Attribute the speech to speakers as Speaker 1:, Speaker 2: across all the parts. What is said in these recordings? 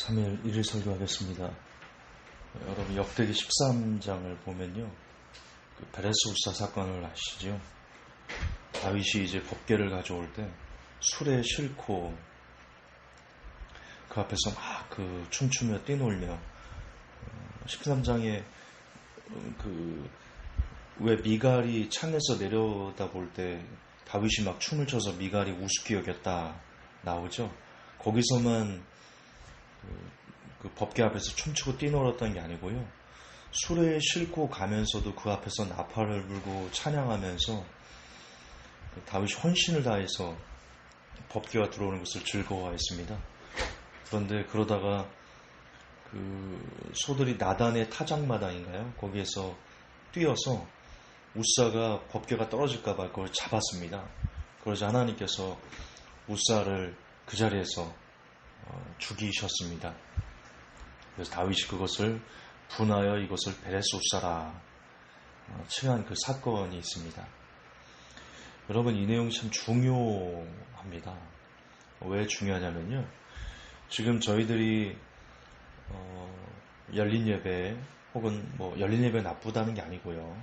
Speaker 1: 3일 1일 설교하겠습니다. 여러분 역대기 13장을 보면요, 베레스 우사 사건을 아시죠? 다윗이 이제 법궤를 가져올 때 술에 싣고 그 앞에서 막 춤추며 뛰놀며 13장에 왜 미갈이 창에서 내려다볼 때 다윗이 막 춤을 춰서 미갈이 우습게 여겼다 나오죠? 거기서만 그 법궤 앞에서 춤추고 뛰놀았던 게 아니고요, 술에 싣고 가면서도 그 앞에서 나팔을 불고 찬양하면서 다윗이 헌신을 다해서 법궤가 들어오는 것을 즐거워했습니다. 그런데 그러다가 소들이 나단의 타작마당인가요? 거기에서 뛰어서 우사가 법궤가 떨어질까봐 그걸 잡았습니다. 그러자 하나님께서 우사를 그 자리에서 죽이셨습니다. 그래서 다윗이 그것을 분하여 이것을 베레스 우사라 칭한 그 사건이 있습니다. 여러분, 이 내용이 참 중요합니다. 왜 중요하냐면요, 지금 저희들이 열린 예배 혹은 열린 예배 나쁘다는 게 아니고요,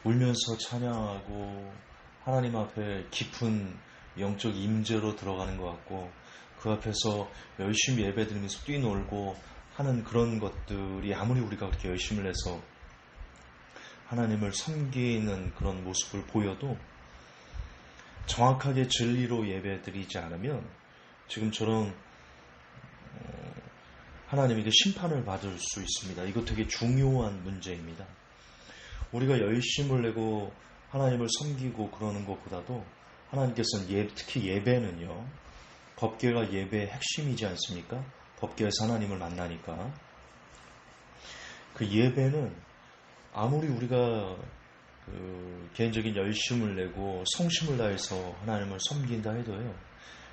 Speaker 1: 울면서 찬양하고 하나님 앞에 깊은 영적 임재로 들어가는 것 같고 그 앞에서 열심히 예배드리면서 뛰놀고 하는 그런 것들이 아무리 우리가 그렇게 열심을 해서 하나님을 섬기는 그런 모습을 보여도 정확하게 진리로 예배드리지 않으면 지금처럼 하나님에게 심판을 받을 수 있습니다. 이거 되게 중요한 문제입니다. 우리가 열심을 내고 하나님을 섬기고 그러는 것보다도 하나님께서는 특히 예배는요, 법궤가 예배의 핵심이지 않습니까? 법궤에서 하나님을 만나니까 그 예배는 아무리 우리가 개인적인 열심을 내고 성심을 다해서 하나님을 섬긴다 해도요,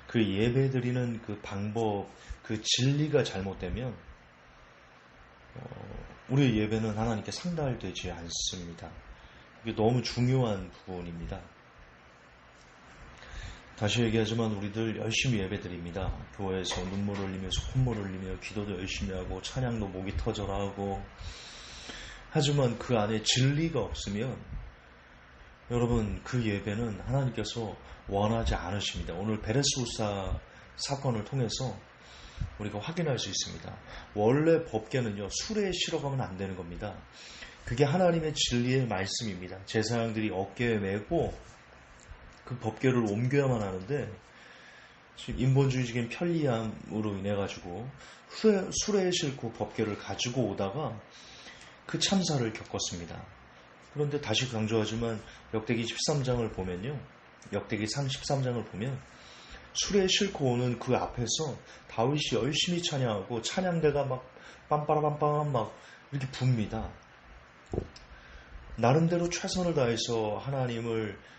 Speaker 1: 그 예배드리는 그 방법, 그 진리가 잘못되면 우리의 예배는 하나님께 상달되지 않습니다. 이게 너무 중요한 부분입니다. 다시 얘기하지만 우리들 열심히 예배드립니다. 교회에서 눈물 흘리면서 콧물 흘리며 기도도 열심히 하고 찬양도 목이 터져라 하고, 하지만 그 안에 진리가 없으면 여러분 그 예배는 하나님께서 원하지 않으십니다. 오늘 베레스 우사 사건을 통해서 우리가 확인할 수 있습니다. 원래 법궤는요, 술에 실어가면 안 되는 겁니다. 그게 하나님의 진리의 말씀입니다. 제사장들이 어깨에 메고 그 법궤를 옮겨야만 하는데, 지금 인본주의적인 편리함으로 인해 가지고 술에 싣고 법궤를 가지고 오다가 그 참사를 겪었습니다. 그런데 다시 강조하지만 역대기 13장을 보면요, 역대기 13장을 보면 술에 싣고 오는 그 앞에서 다윗이 열심히 찬양하고 찬양대가 막 빰빠라빰빰 막 이렇게 붑니다. 나름대로 최선을 다해서 하나님을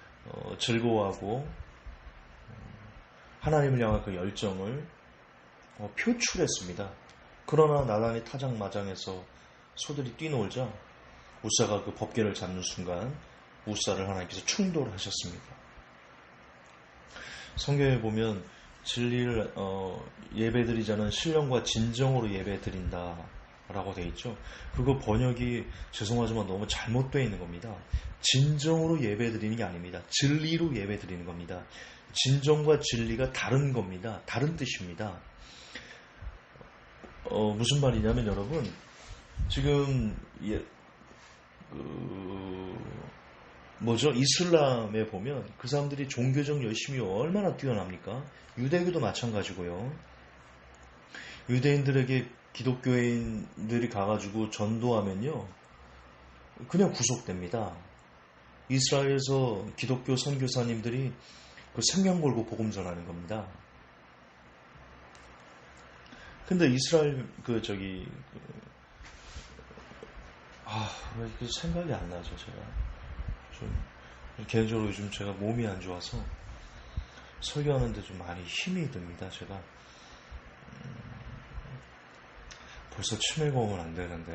Speaker 1: 즐거워하고 하나님을 향한 그 열정을 표출했습니다. 그러나 나단의 타작마당에서 소들이 뛰놀자 우사가 그 법궤를 잡는 순간 우사를 하나님께서 충돌하셨습니다. 성경에 보면 진리를 예배드리자는 신령과 진정으로 예배드린다 라고 되어 있죠. 그거 번역이 죄송하지만 너무 잘못되어 있는 겁니다. 진정으로 예배드리는 게 아닙니다. 진리로 예배드리는 겁니다. 진정과 진리가 다른 겁니다. 다른 뜻입니다. 무슨 말이냐면 여러분, 지금 이슬람에 보면 그 사람들이 종교적 열심이 얼마나 뛰어납니까? 유대교도 마찬가지고요. 유대인들에게 기독교인들이 가가지고 전도하면요, 그냥 구속됩니다. 이스라엘에서 기독교 선교사님들이 그 생명 걸고 복음 전하는 겁니다. 근데 이스라엘 왜 이렇게 생각이 안 나죠? 제가 좀 개인적으로 요즘 제가 몸이 안 좋아서 설교하는데 좀 많이 힘이 듭니다. 제가 벌써 치매가 오면 안 되는데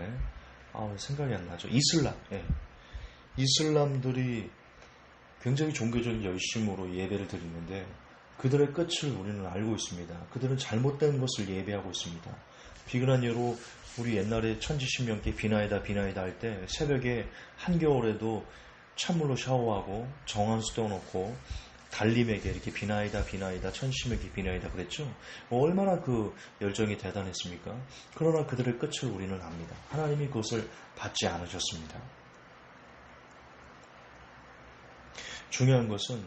Speaker 1: 왜 생각이 안 나죠? 이슬람들이 굉장히 종교적인 열심으로 예배를 드리는데 그들의 끝을 우리는 알고 있습니다. 그들은 잘못된 것을 예배하고 있습니다. 비근한 예로 우리 옛날에 천지신명기 비나이다 비나이다 할 때 새벽에 한겨울에도 찬물로 샤워하고 정한수 떠놓고 달림에게 이렇게 비나이다 비나이다 천지신명기 비나이다 그랬죠. 얼마나 그 열정이 대단했습니까? 그러나 그들의 끝을 우리는 압니다. 하나님이 그것을 받지 않으셨습니다. 중요한 것은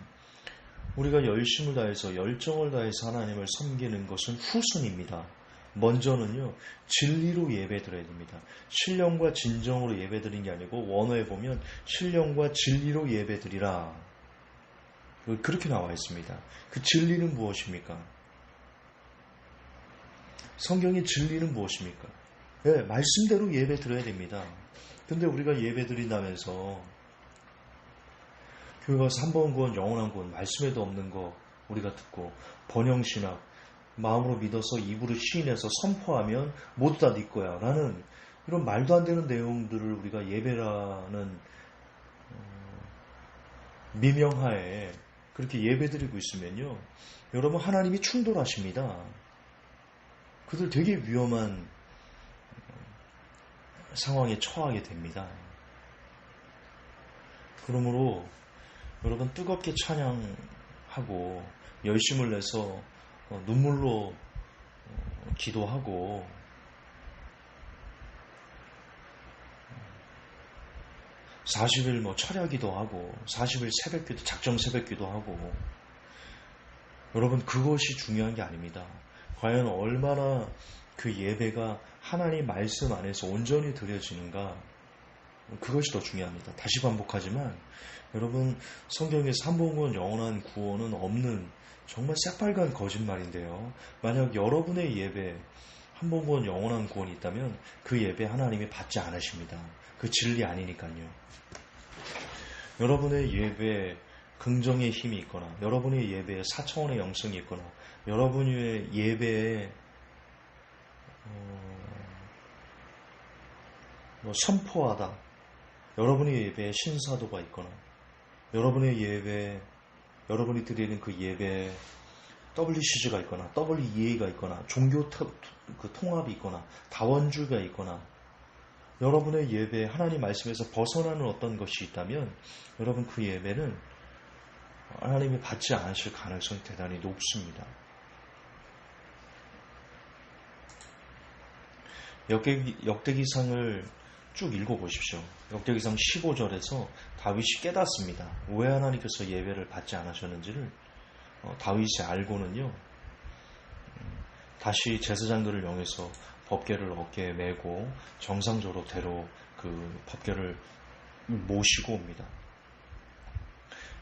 Speaker 1: 우리가 열심을 다해서 열정을 다해서 하나님을 섬기는 것은 후순입니다. 먼저는요, 진리로 예배드려야 됩니다. 신령과 진정으로 예배드린 게 아니고 원어에 보면 신령과 진리로 예배드리라. 그렇게 나와 있습니다. 그 진리는 무엇입니까? 성경의 진리는 무엇입니까? 네, 말씀대로 예배드려야 됩니다. 근데 우리가 예배드린다면서 교회 가서 한 번 구원, 영원한 구원, 말씀에도 없는 거 우리가 듣고 번영신학, 마음으로 믿어서 입으로 시인해서 선포하면 모두 다 네 거야 라는 이런 말도 안 되는 내용들을 우리가 예배라는 미명하에 그렇게 예배드리고 있으면요, 여러분 하나님이 충돌하십니다. 그들 되게 위험한 상황에 처하게 됩니다. 그러므로 여러분 뜨겁게 찬양하고 열심을 내서 눈물로 기도하고 40일 철야기도 하고 40일 새벽기도 작정 새벽기도 하고 여러분 그것이 중요한 게 아닙니다. 과연 얼마나 그 예배가 하나님 말씀 안에서 온전히 드려지는가, 그것이 더 중요합니다. 다시 반복하지만 여러분 성경에서 한 번 구원 영원한 구원은 없는 정말 새빨간 거짓말인데요. 만약 여러분의 예배 한 번 구원 영원한 구원이 있다면 그 예배 하나님이 받지 않으십니다. 그 진리 아니니까요. 여러분의 예배에 긍정의 힘이 있거나 여러분의 예배에 4차원의 영성이 있거나 여러분의 예배에 선포하다, 여러분의 예배에 신사도가 있거나 여러분의 예배에 여러분이 드리는 그 예배에 WCG가 있거나 WEA가 있거나 종교 통합이 있거나 다원주의가 있거나 여러분의 예배에 하나님 말씀에서 벗어나는 어떤 것이 있다면 여러분 그 예배는 하나님이 받지 않으실 가능성이 대단히 높습니다. 역대기상을 쭉 읽어보십시오. 역대기상 15절에서 다윗이 깨닫습니다. 왜 하나님께서 예배를 받지 않으셨는지를 다윗이 알고는요, 다시 제사장들을 명해서 법궤를 어깨에 메고 정상적으로 대로 그 법궤를 모시고 옵니다.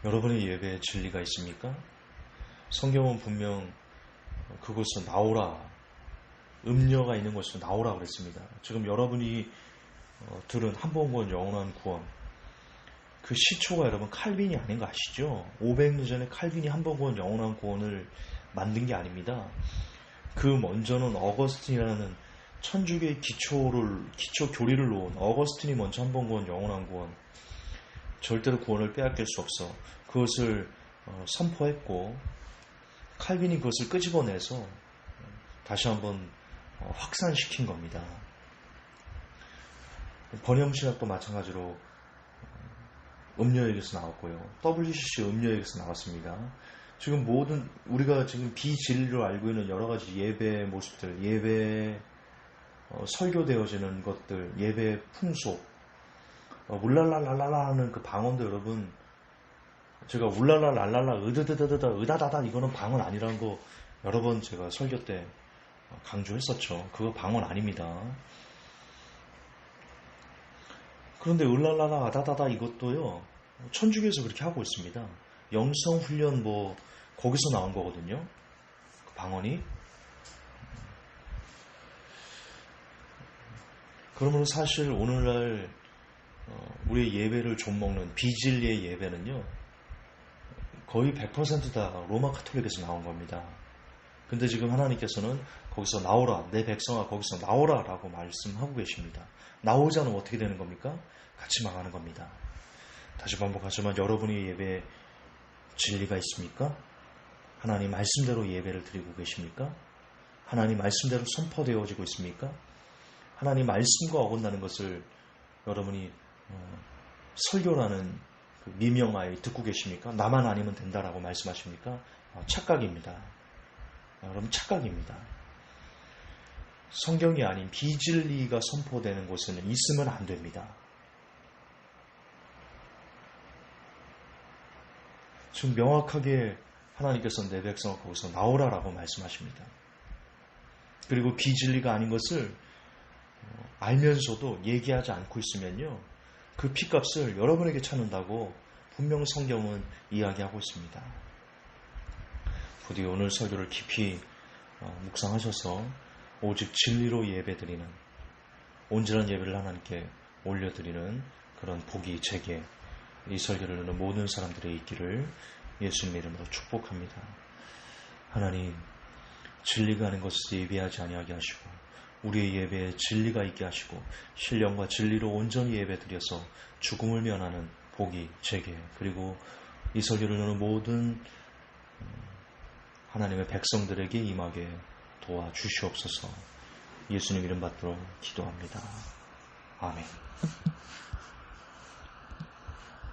Speaker 1: 여러분의 예배에 진리가 있습니까? 성경은 분명 그곳에서 나오라, 음녀가 있는 곳에서 나오라 그랬습니다. 지금 여러분이 들은 한 번 구원 영원한 구원, 그 시초가 여러분 칼빈이 아닌 거 아시죠? 500년 전에 칼빈이 한 번 구원 영원한 구원을 만든 게 아닙니다. 그 먼저는 어거스틴이라는 천주교의 기초 교리를 놓은 어거스틴이 먼저 한 번 구원 영원한 구원, 절대로 구원을 빼앗길 수 없어, 그것을 선포했고 칼빈이 그것을 끄집어내서 다시 한번 확산시킨 겁니다. 번영신학도 마찬가지로 음료에게서 나왔고요. WCC 음료에게서 나왔습니다. 지금 모든 우리가 지금 비진리로 알고 있는 여러 가지 예배의 모습들, 예배 설교되어지는 것들, 예배 풍속, 울랄랄랄라 하는 그 방언도 여러분, 제가 울랄랄랄랄라 으드드드드다 으다다다 이거는 방언 아니라는 거 여러 번 제가 설교 때 강조했었죠. 그거 방언 아닙니다. 그런데 을랄라라 아다다다 이것도요, 천주교에서 그렇게 하고 있습니다. 영성훈련 거기서 나온 거거든요. 그 방언이. 그러므로 사실 오늘날 우리의 예배를 좀먹는 비진리의 예배는요, 거의 100% 다 로마 카톨릭에서 나온 겁니다. 근데 지금 하나님께서는 거기서 나오라, 내 백성아 거기서 나오라 라고 말씀하고 계십니다. 나오지 않으면 어떻게 되는 겁니까? 같이 망하는 겁니다. 다시 반복하지만 여러분의 예배에 진리가 있습니까? 하나님 말씀대로 예배를 드리고 계십니까? 하나님 말씀대로 선포되어지고 있습니까? 하나님 말씀과 어긋나는 것을 여러분이 설교라는 그 미명하에 듣고 계십니까? 나만 아니면 된다라고 말씀하십니까? 착각입니다. 여러분, 착각입니다. 성경이 아닌 비진리가 선포되는 곳에는 있으면 안 됩니다. 지금 명확하게 하나님께서 내 백성을 거기서 나오라라고 말씀하십니다. 그리고 비진리가 아닌 것을 알면서도 얘기하지 않고 있으면요, 그 핏값을 여러분에게 찾는다고 분명 성경은 이야기하고 있습니다. 부디 오늘 설교를 깊이 묵상하셔서 오직 진리로 예배드리는, 온전한 예배를 하나님께 올려드리는 그런 복이 제게, 이 설교를 듣는 모든 사람들의 있기를 예수님의 이름으로 축복합니다. 하나님, 진리가 아닌 것을 예배하지 아니하게 하시고 우리의 예배에 진리가 있게 하시고 신령과 진리로 온전히 예배드려서 죽음을 면하는 복이 제게, 그리고 이 설교를 듣는 모든 하나님의 백성들에게 임하게 도와주시옵소서. 예수님 이름 받들어 기도합니다. 아멘.